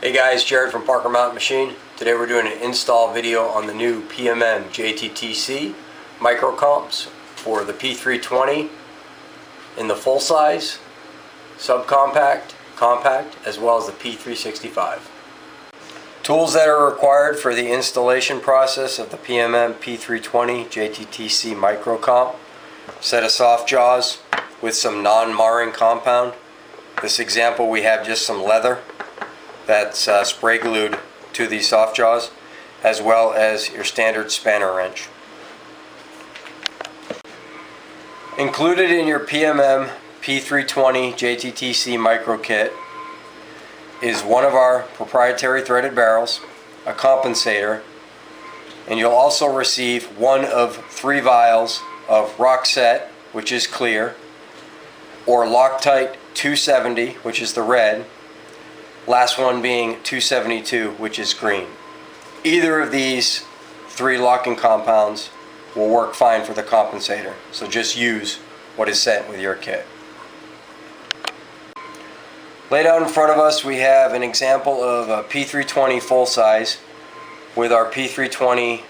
Hey guys, Jared from Parker Mountain Machine. Today we're doing an install video on the new PMM JTTC micro comps for the P320 in the full size, subcompact, compact, as well as the P365. Tools that are required for the installation process of the PMM P320 JTTC micro comp: set of soft jaws with some non-marring compound. This example we have just some leather that's spray glued to these soft jaws, as well as your standard spanner wrench. Included in your PMM P320 JTTC micro kit is one of our proprietary threaded barrels, a compensator, and you'll also receive one of 3 vials of Roxette, which is clear, or Loctite 270, which is the red, last one being 272, which is green. Either of these 3 locking compounds will work fine for the compensator, so just use what is sent with your kit. Laid out in front of us we have an example of a P320 full size with our P320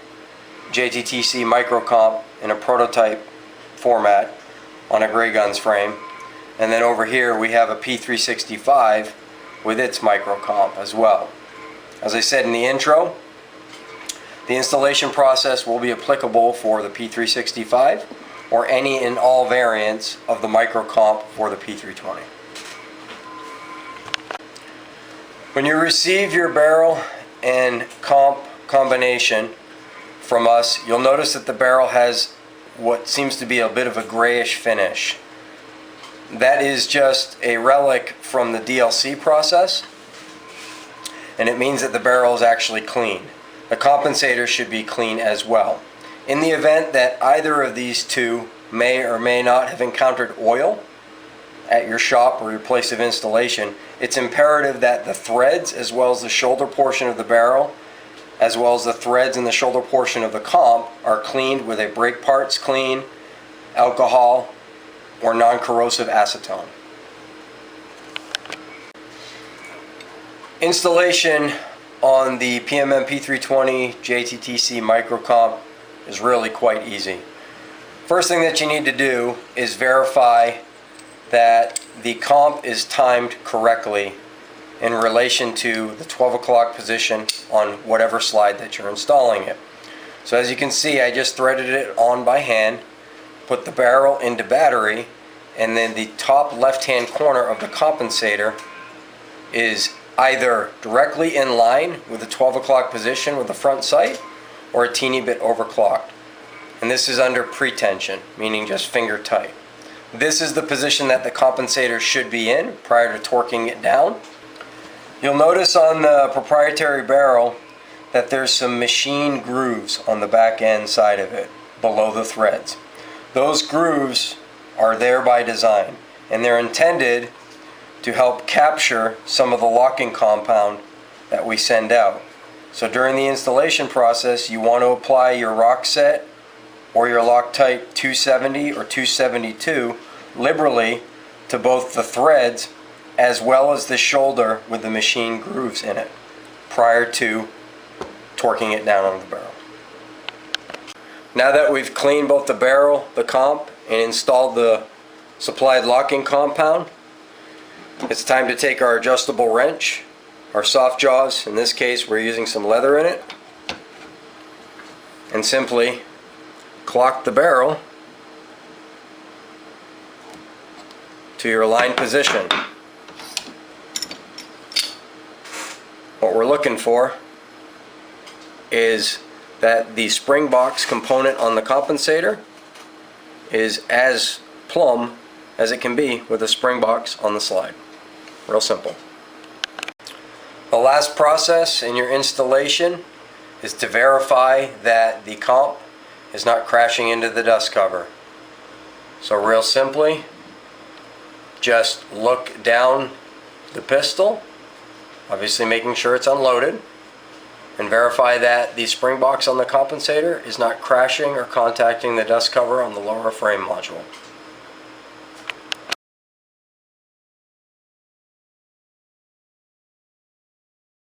JTTC micro comp in a prototype format on a Grey Guns frame, and then over here we have a P365 with its micro comp as well. As I said in the intro, the installation process will be applicable for the P365 or any and all variants of the micro comp for the P320. When you receive your barrel and comp combination from us, you'll notice that the barrel has what seems to be a bit of a grayish finish. That is just a relic from the DLC process, and it means that the barrel is actually clean. The compensator should be clean as well. In the event that either of these two may or may not have encountered oil at your shop or your place of installation, it's imperative that the threads as well as the shoulder portion of the barrel, as well as the threads and the shoulder portion of the comp, are cleaned with a brake parts clean, alcohol, or non-corrosive acetone. Installation on the PMM P320 JTTC micro comp is really quite easy. First thing that you need to do is verify that the comp is timed correctly in relation to the 12 o'clock position on whatever slide that you're installing it. So as you can see, I just threaded it on by hand, put the barrel into battery, and then the top left hand corner of the compensator is either directly in line with the 12 o'clock position with the front sight or a teeny bit overclocked. And this is under pre-tension, meaning just finger tight. This is the position that the compensator should be in prior to torquing it down. You'll notice on the proprietary barrel that there's some machine grooves on the back end side of it below the threads. Those grooves are there by design, and they're intended to help capture some of the locking compound that we send out. So during the installation process, you want to apply your Roxette or your Loctite 270 or 272 liberally to both the threads as well as the shoulder with the machine grooves in it prior to torquing it down on the barrel. Now that we've cleaned both the barrel, the comp, and installed the supplied locking compound, it's time to take our adjustable wrench, our soft jaws, in this case we're using some leather in it, and simply clock the barrel to your aligned position. What we're looking for is that the spring box component on the compensator is as plumb as it can be with a spring box on the slide. Real simple. The last process in your installation is to verify that the comp is not crashing into the dust cover. So real simply, just look down the pistol, obviously making sure it's unloaded, and verify that the spring box on the compensator is not crashing or contacting the dust cover on the lower frame module.